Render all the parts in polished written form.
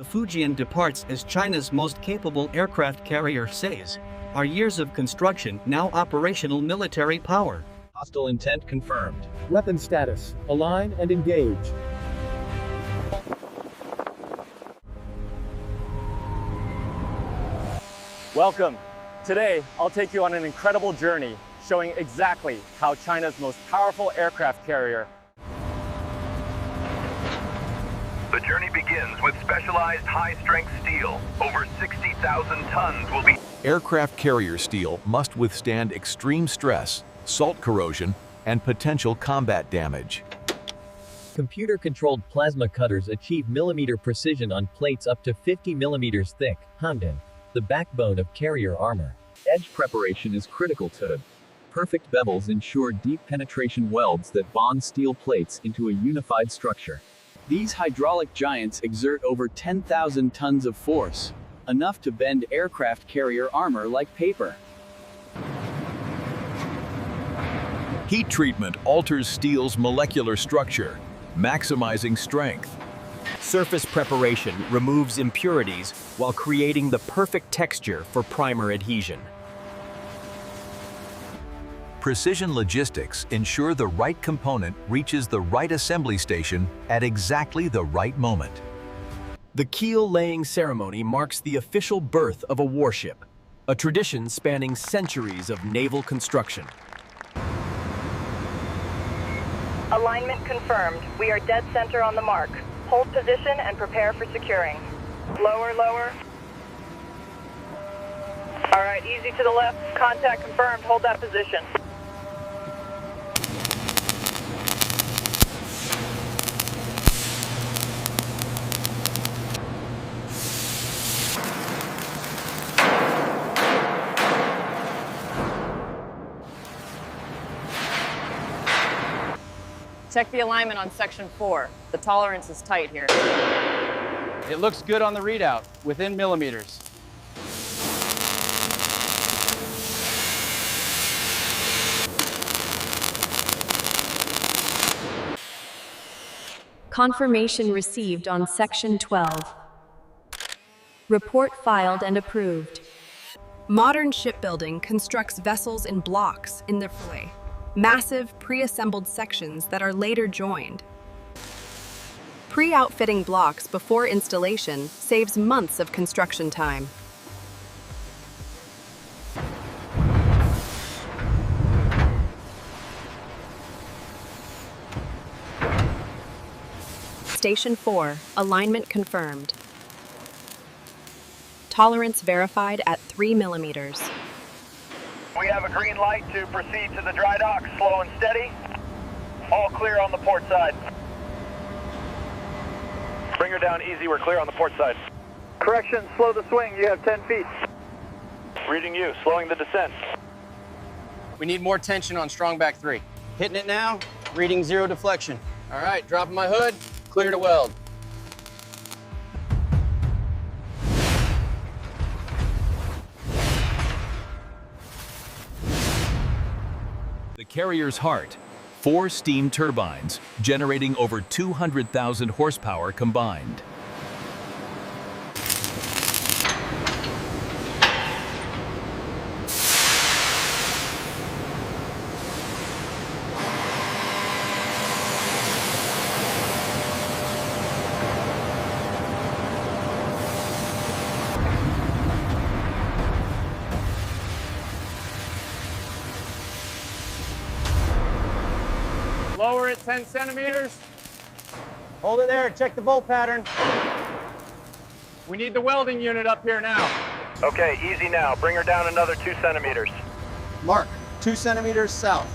The Fujian departs as China's most capable aircraft carrier, says. Our years of construction, now operational military power. Hostile intent confirmed. Weapon status. Align and engage. Welcome. Today, I'll take you on an incredible journey showing exactly how China's most powerful aircraft carrier. The journey begins with specialized high-strength steel. Over 60,000 tons will be... Aircraft carrier steel must withstand extreme stress, salt corrosion, and potential combat damage. Computer-controlled plasma cutters achieve millimeter precision on plates up to 50 millimeters thick, the backbone of carrier armor. Edge preparation is critical to perfect bevels ensure deep penetration welds that bond steel plates into a unified structure. These hydraulic giants exert over 10,000 tons of force, enough to bend aircraft carrier armor like paper. Heat treatment alters steel's molecular structure, maximizing strength. Surface preparation removes impurities while creating the perfect texture for primer adhesion. Precision logistics ensure the right component reaches the right assembly station at exactly the right moment. The keel-laying ceremony marks the official birth of a warship, a tradition spanning centuries of naval construction. Alignment confirmed. We are dead center on the mark. Hold position and prepare for securing. Lower, lower. All right, easy to the left. Contact confirmed. Hold that position. Check the alignment on section 4. The tolerance is tight here. It looks good on the readout, within millimeters. Confirmation received on section 12. Report filed and approved. Modern shipbuilding constructs vessels in blocks in the fillet. Massive, pre-assembled sections that are later joined. Pre-outfitting blocks before installation saves months of construction time. Station 4, alignment confirmed. Tolerance verified at 3 millimeters. We have a green light to proceed to the dry dock, slow and steady. All clear on the port side. Bring her down easy, we're clear on the port side. Correction, slow the swing, you have 10 feet. Reading you, slowing the descent. We need more tension on strongback 3. Hitting it now, reading 0 deflection. All right, dropping my hood, clear to weld. The carrier's heart, 4 steam turbines, generating over 200,000 horsepower combined. Lower it 10 centimeters. Hold it there, check the bolt pattern. We need the welding unit up here now. Okay, easy now. Bring her down another 2 centimeters. Mark, 2 centimeters south.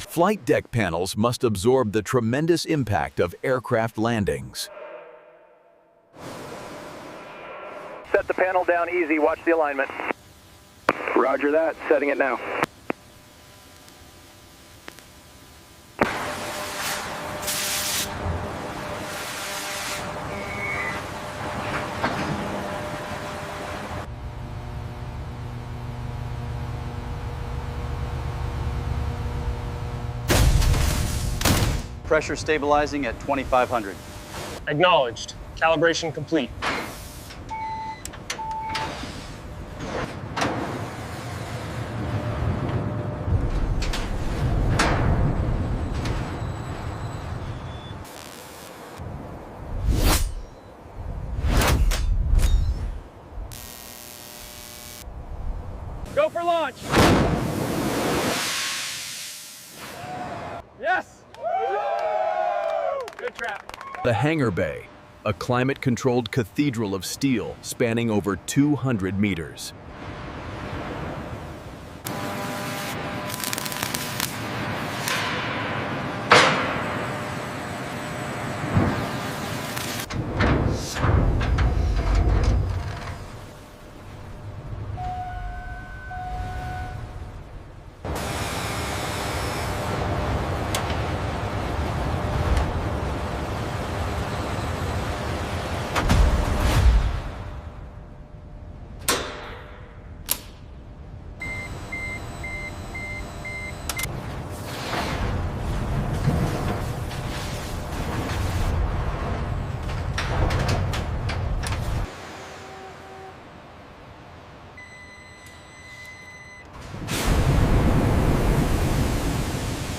Flight deck panels must absorb the tremendous impact of aircraft landings. Set the panel down easy, watch the alignment. Roger that, setting it now. Pressure stabilizing at 2,500. Acknowledged. Calibration complete. Go for launch! Yes! Good trap. The hangar bay, a climate-controlled cathedral of steel spanning over 200 meters.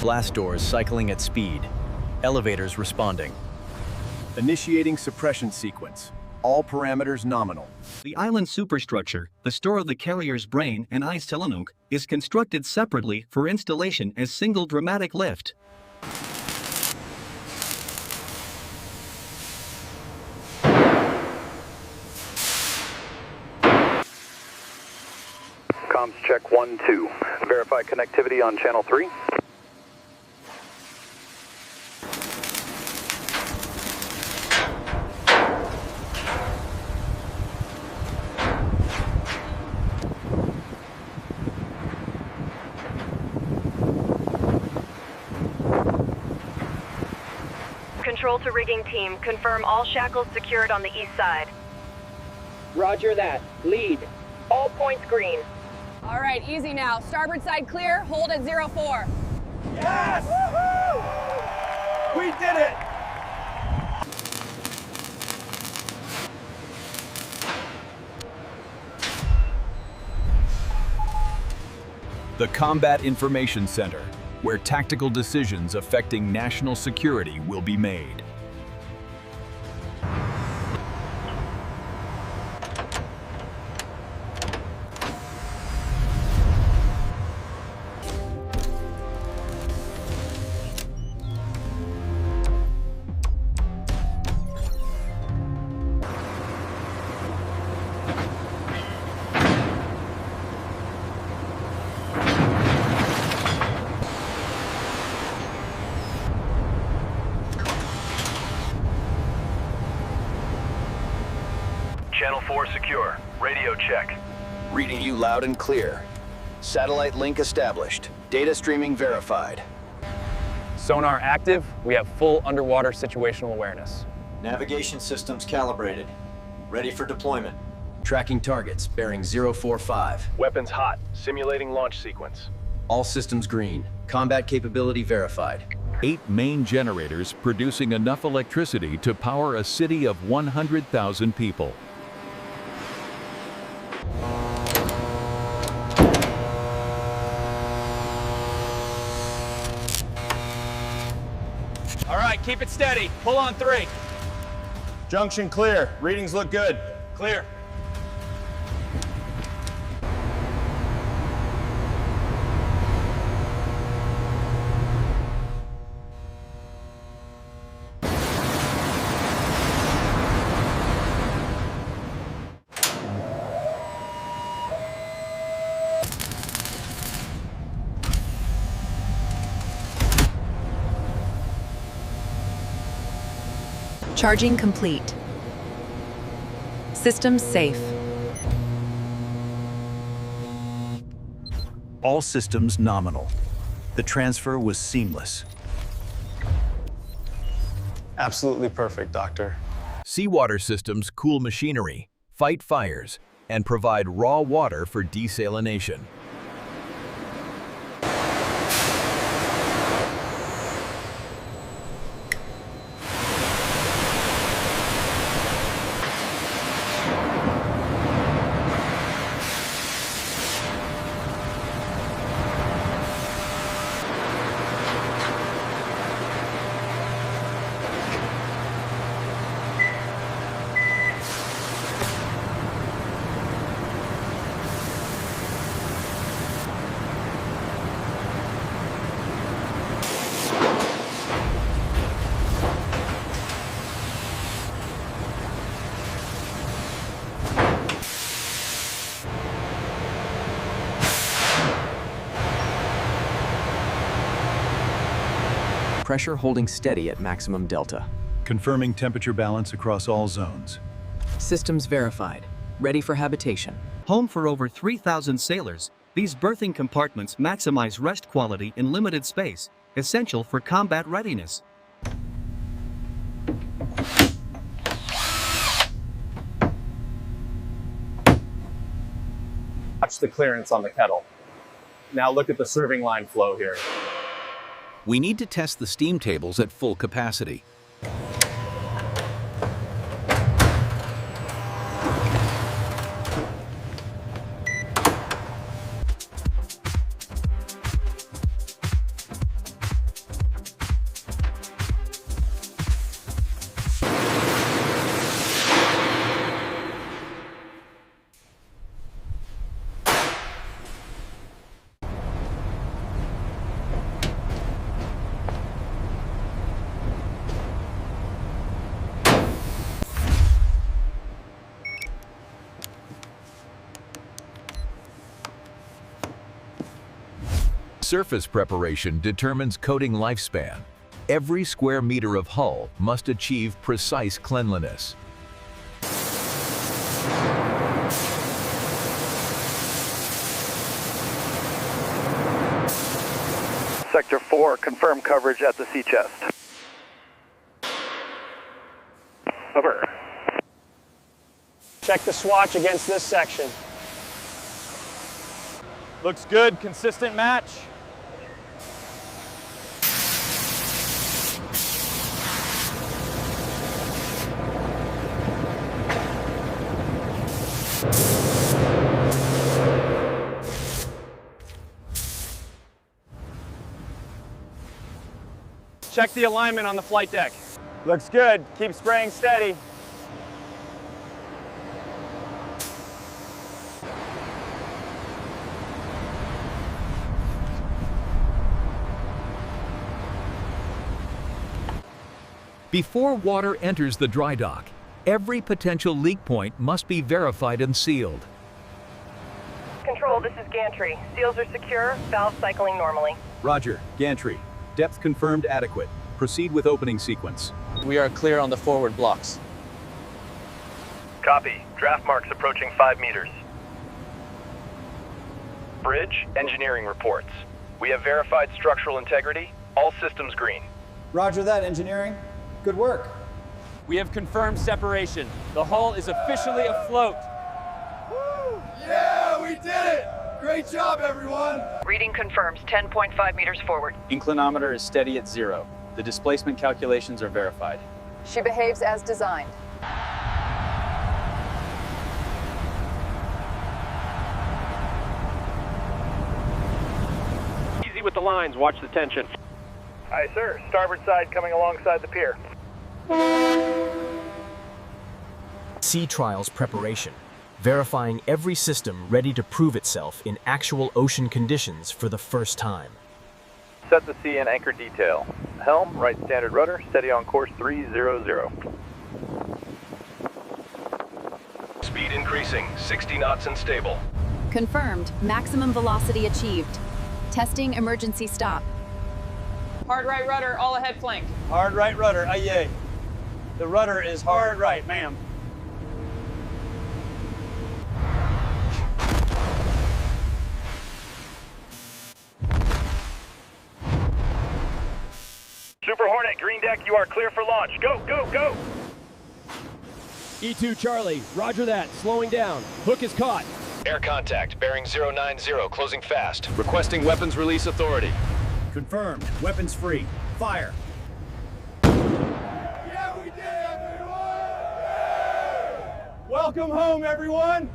Blast doors cycling at speed. Elevators responding. Initiating suppression sequence. All parameters nominal. The island superstructure, the store of the carrier's brain and eyes Telenuk, is constructed separately for installation as single dramatic lift. Comms check 1, 2. Verify connectivity on channel 3. Control to rigging team. Confirm all shackles secured on the east side. Roger that. Lead. All points green. All right, easy now. Starboard side clear. Hold at 04. Yes! We did it! The Combat Information Center, where tactical decisions affecting national security will be made. Channel 4 secure. Radio check. Reading you loud and clear. Satellite link established. Data streaming verified. Sonar active. We have full underwater situational awareness. Navigation systems calibrated. Ready for deployment. Tracking targets, bearing 045. Weapons hot. Simulating launch sequence. All systems green. Combat capability verified. 8 main generators producing enough electricity to power a city of 100,000 people. All right, keep it steady. Pull on 3. Junction clear. Readings look good. Clear. Charging complete. Systems safe. All systems nominal. The transfer was seamless. Absolutely perfect, Doctor. Seawater systems cool machinery, fight fires, and provide raw water for desalination. Pressure holding steady at maximum delta. Confirming temperature balance across all zones. Systems verified. Ready for habitation. Home for over 3,000 sailors, these berthing compartments maximize rest quality in limited space, essential for combat readiness. Watch the clearance on the kettle. Now look at the serving line flow here. We need to test the steam tables at full capacity. Surface preparation determines coating lifespan. Every square meter of hull must achieve precise cleanliness. Sector 4, confirm coverage at the sea chest. Over. Check the swatch against this section. Looks good, consistent match. Check the alignment on the flight deck. Looks good. Keep spraying steady. Before water enters the dry dock, every potential leak point must be verified and sealed. Control, this is gantry. Seals are secure, valve cycling normally. Roger, gantry. Depth confirmed adequate. Proceed with opening sequence. We are clear on the forward blocks. Copy. Draft marks approaching 5 meters. Bridge, engineering reports. We have verified structural integrity. All systems green. Roger that, engineering. Good work. We have confirmed separation. The hull is officially afloat. Woo! Yeah, we did it! Great job, everyone! Reading confirms 10.5 meters forward. Inclinometer is steady at 0. The displacement calculations are verified. She behaves as designed. Easy with the lines, watch the tension. Aye, sir. Starboard side coming alongside the pier. Sea trials preparation. Verifying every system ready to prove itself in actual ocean conditions for the first time. Set the sea and anchor detail. Helm, right standard rudder, steady on course 300. Speed increasing, 60 knots and stable. Confirmed. Maximum velocity achieved. Testing emergency stop. Hard right rudder, all ahead flank. Hard right rudder, aye yay. The rudder is hard right, ma'am. Super Hornet, green deck, you are clear for launch. Go, go, go! E2 Charlie, roger that, slowing down. Hook is caught. Air contact, bearing 090, closing fast. Requesting weapons release authority. Confirmed. Weapons free. Fire. Yeah, we did it, everyone! Welcome home, everyone!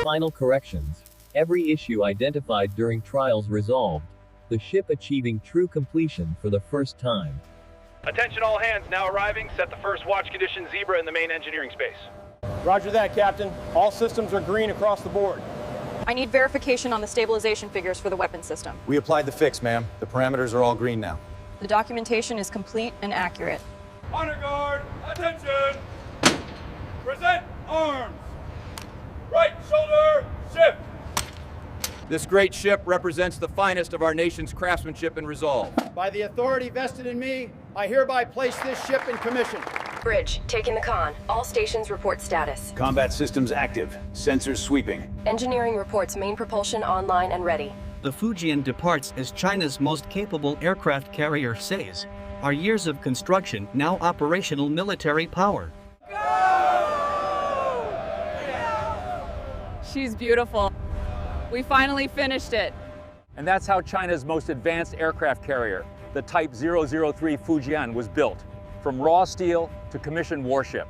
Final corrections. Every issue identified during trials resolved. The ship achieving true completion for the first time. Attention all hands, now arriving. Set the first watch condition Zebra in the main engineering space. Roger that, Captain. All systems are green across the board. I need verification on the stabilization figures for the weapon system. We applied the fix, ma'am. The parameters are all green now. The documentation is complete and accurate. Honor guard, attention! Present arms! Right shoulder, shift! This great ship represents the finest of our nation's craftsmanship and resolve. By the authority vested in me, I hereby place this ship in commission. Bridge, taking the con. All stations report status. Combat systems active. Sensors sweeping. Engineering reports main propulsion online and ready. The Fujian departs as China's most capable aircraft carrier says. Our years of construction, now operational military power. She's beautiful. We finally finished it. And that's how China's most advanced aircraft carrier, the Type 003 Fujian, was built. From raw steel to commissioned warship.